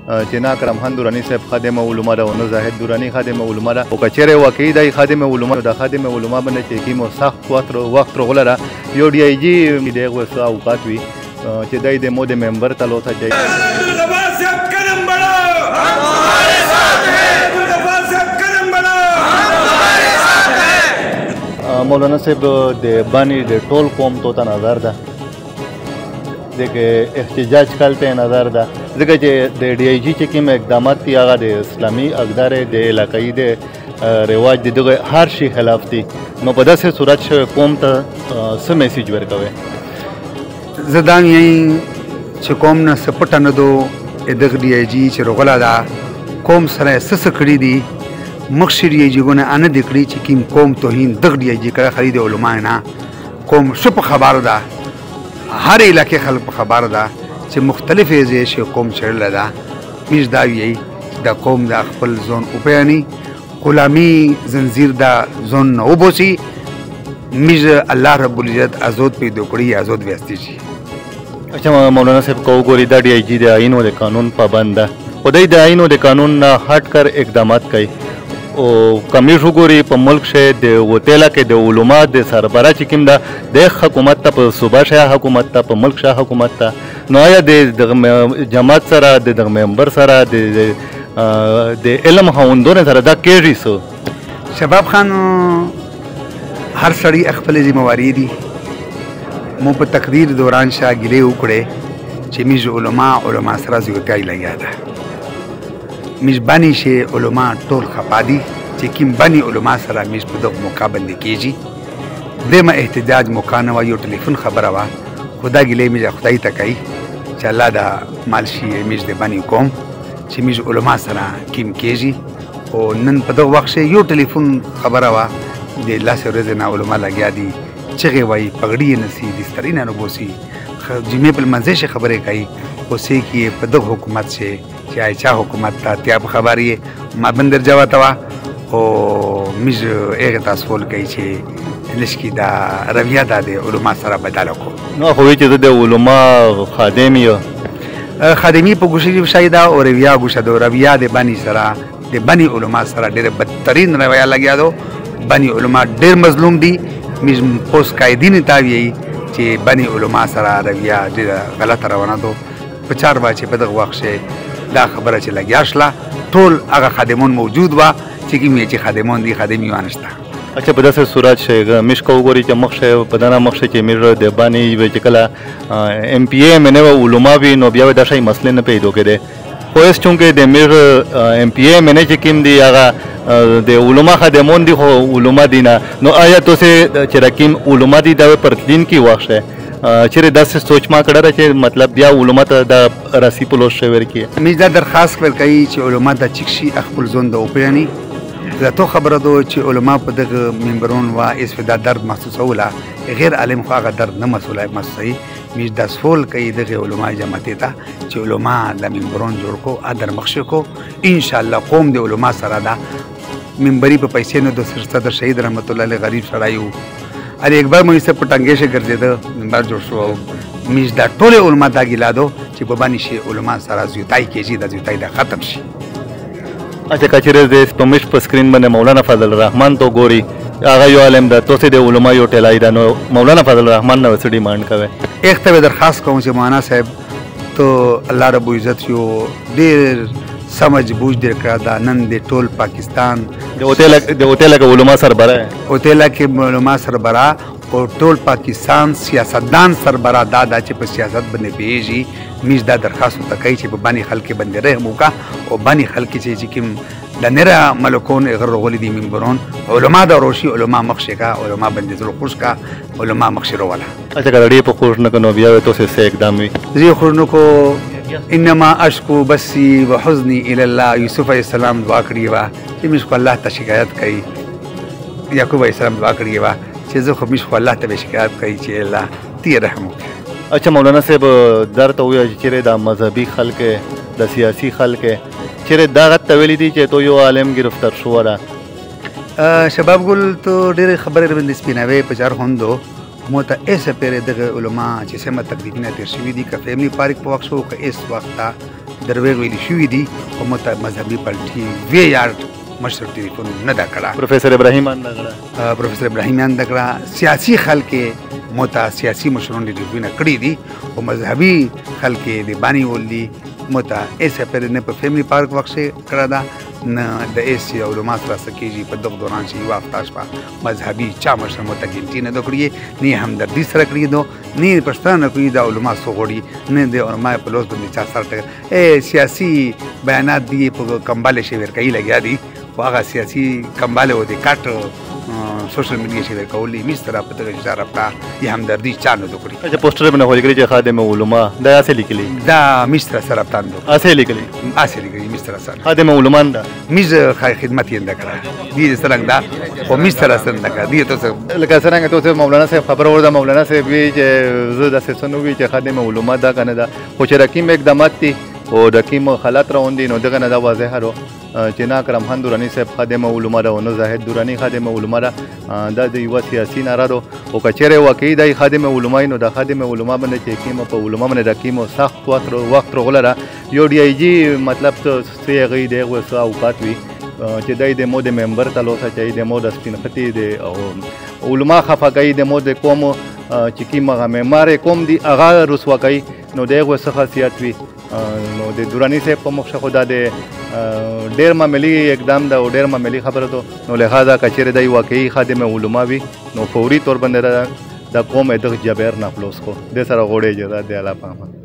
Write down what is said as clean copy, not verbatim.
چې نا کرمخان درانی صاحب خادم علما ده او نه زاهد درانی خادم علما ده او کچره واقعي د خادم علما د خادم علما باندې چې کیمو سخت وخت رغلره یو ډی ای جی دغه وسو اوقات وی چې دای د مو د ممبر تلو ته چې مولانا صاحب د بانی د ټول قوم ته نظر ده دغه احتجاج کالته نظر ده ځکه چې د ډی ای جی چې کوم اقدامات دي هغه د اسلامي اقدار د علاقايي د رواج د دغه هر شي خلاف دي نو په داسې صورت شوی قوم ته څه میسیج ورکوي زه دا وایم چې قوم نه سپټ نه دو دغه ډی ای جی چې رغلا ده قوم سره څه کړی دي مخشر ډی ای جی ګونه ان د کړی چې کوم قوم توهین دغه ډی ای جی کړه خرید علماء نه قوم شپ خبر ده هر علاقې خلک خبر ده چې مختلفې ځای شي قوم چړل ده میش دا وی د قوم د خپل ځون او پیانی غلامی زنجیر دا ځون نو وبوسی میش الله رب العزت آزاد پیدا کړی آزاد وستي شي. اچھا مولانا صاحب کو ګوري دا ډی ای جی د آئین او د قانون پابند ده خدای د آئین او د قانون نه هټ کر اقدامات کوي او کمیش وګوري په ملک شه د وتیلا کې د علما د سربره چې کوم ده د حکومت ته په صوبه شه حکومت ته په ملک شه حکومت ته نو آیا د جماعت سره د ممبر سره د علم خوندونه سره دا کېږي سو شباب خان هر سړی خپل ذمہواری دي مو په تقریر دوران شاګلې وکړي چې میز علما سره زیاتای لګیا ده میز بانی شه علما ټول خپادي چې کوم بانی علما سره میز په دغه موقع باندې کیږي دمه احتجاج موقع نه یو ټلیفون خبره وا خدا ګلې میز خدای ته کوي چې الله دا مالشي میز د بانی کوم چې میز علما سره کوم کیږي او نن په دغه وخت یو ټلیفون خبره وا د لاس ورځ نه علما لګیا دي چې وای پګړی نسی د سترینه نو بوسی جمعه په منځ خبره کوي او سې کې په دغه حکومت شه چې ایچا حکومت ته تیا خبري ما بندر جواب وا او میز هغه تاسو ول کوي چې لشکې دا رویه د علما سره بدل کو نو خو چې د علما خادمي خادمي په ګوشي شایدا او رویه ګوشه د رویه د بني سره د بني علما سره ډېر بدترین رویه لګیا دو بني علما ډېر مظلوم دي میز پوس قائدین تاوی چې بني علما سره رویه ډېر غلط روانه دو په چار باچې په دغه وخت شه دا خبره چې لګیا شله ټول هغه خادمون موجود وا چې کومې چې خادمون دي خادمي وانشته. اچھا په داسې صورت شي مش کو ګوري چې مخشه په دنا مخشه چې میر د بانی وی چې کله ام پی ای منه علما وی نو بیا د شي مسله نه پیدا کړي خو اس چونکه د میر ام پی ای منه چې کوم دی هغه د علما خادمون دي خو علما دي نه نو آیا تاسو چې رقم علما دي د پرتلین کی واخشه چیرې داسې سوچ ما کړه چې مطلب بیا علما ته د راسي پلوس شویر کی میز دا درخواست ورکړي چې علما د چکشي خپل ځون د اوپیانی زه تو خبره دو چې علما په دغه منبرون وا اس دا درد محسوسوله غیر عالم خو هغه درد نه مسوله محسوسي میز د سول کوي دغه علما جماعت ته چې علما د منبرون جوړ کو ادر مخشه کو ان شاء الله قوم د علما سره دا منبري په پیسې نه د سرسته شهید رحمت الله علیه غریب سړایو اره یک بار مې سه پټنګې شه ګرځیدو منبر جوړ شو میز دا ټول علما دا ګلادو چې په باندې شي علما سره زیاتای کېږي د زیاتای د ختم شي. اچھا کچره د سپمش په سکرین باندې مولانا فضل الرحمن تو ګوري هغه یو عالم د توسه د علما یو ټلای دا نو مولانا فضل الرحمن نو څه ډیماند کوي ایک ته درخواست کوم چې مولانا صاحب تو الله رب عزت یو ډیر سمجھ بوجھ در کړه دا نن د ټول پاکستان د اوتیلا کې علما سربره اوتیلا کې علما سربره او ټول پاکستان سیاستدان سربره دا چې په سیاست باندې پیږي میز دا درخواست ته کوي چې په باندې خلک باندې رحم وکا او باندې خلک چې کوم د نره ملکون غیر غولي دي منبرون علما د روشي علما مخشه کا علما باندې زړه خوش کا علما مخشه ولا اچھا کړي په خوش نه کنو بیا ته څه اقدام وي زی خورنو کو انما اشکو بسی وحزنی الی الله یوسف علیہ السلام دعا کړی وا چې مش کو الله ته شکایت کوي یعقوب علیہ السلام دعا کړی وا چې زه خو مش کو الله ته شکایت کوي چې الله تی رحم وکړي. اچھا مولانا صاحب درته وی چې د مذهبي خلک د سیاسي خلک چې دا غت ویلي دي چې تو یو عالم گرفتار شو را شباب ګل تو ډېر خبرې باندې سپیناوي په چار خوندو مو ته ایسه پیره دغه علما چې سم تقریبا تیر شوي دي که فیملی پارک په وخت شو که اس وخت درویغ ویلي شوي دي خو موږ ته مذهبي پلټي وی یارډ مشر ټلیفون نه ده کړه. پروفیسر ابراهیم اندګړه پروفیسر ابراهیم اندګړه سیاسي خلک موږ ته سیاسي مشرون ټلیفون کړي دي او مذهبي خلک د بانی ولدي موږ ته ایسه پر نه په فیملی پارک وخت کړه ده نه د ایسي علما سره سکیږي په دغه دوران چې یو هفته شپه مذهبي چا مشر موږ ته ګنټي نه کړی نه همدردي سره کړی دو نه پښتانه کوي د علما سو غوړي نه د علما په لوس باندې چا سره سیاسي بیانات دی په کمباله شي ورکې لګیا دي هغه سیاسي کمباله و دي کاټ سوشل میډیا شي ورکولي مستر په دغه اشاره په همدردي چا نه کړی. چې پوسټر باندې هوګری چې خادم علما دا څه لیکلي دا مستر سره پتاندو څه لیکلي مستر سره خادم علما دا میز خدمت یې اندکړه دي څنګه دا او مستر سره اندکړه دي ته لکه څنګه ته مولانا صاحب خبر ورده مولانا صاحب وی چې زه د سسنو وی چې خادم علما دا کنه دا خو چې رقم اقدامات دي او د کیم حالات روان دي نو دغه نه دا واضح هرو چې نا کرم خان دورانی صاحب خادم علما دا نو زاهد دورانی خادم علما دا د یو سیاسي نارادو او کچره واقعي د خادم علما نو د خادم علما باندې چې کیم په علما باندې د کیم سخت وخت غلره یو ډی ای جی مطلب ته څه غي دی او څه اوقات وي چې دای د مود ممبر تلوسه چې د مود سپینختی دی او علما خفقای د مود قوم چې کیم هغه معمار قوم دی هغه رسوا کوي نو دغه څه خاصیت وي نو د دورانی صاحب په مخ خدا د ډیر معمولی اقدام دا او ډیر معمولی خبره ده نو لہذا کچره د واقعي خادم علما وي نو فوري تور باندې د قوم د جبر نه خلاص کو د سره غوړې جزا د الله پامه.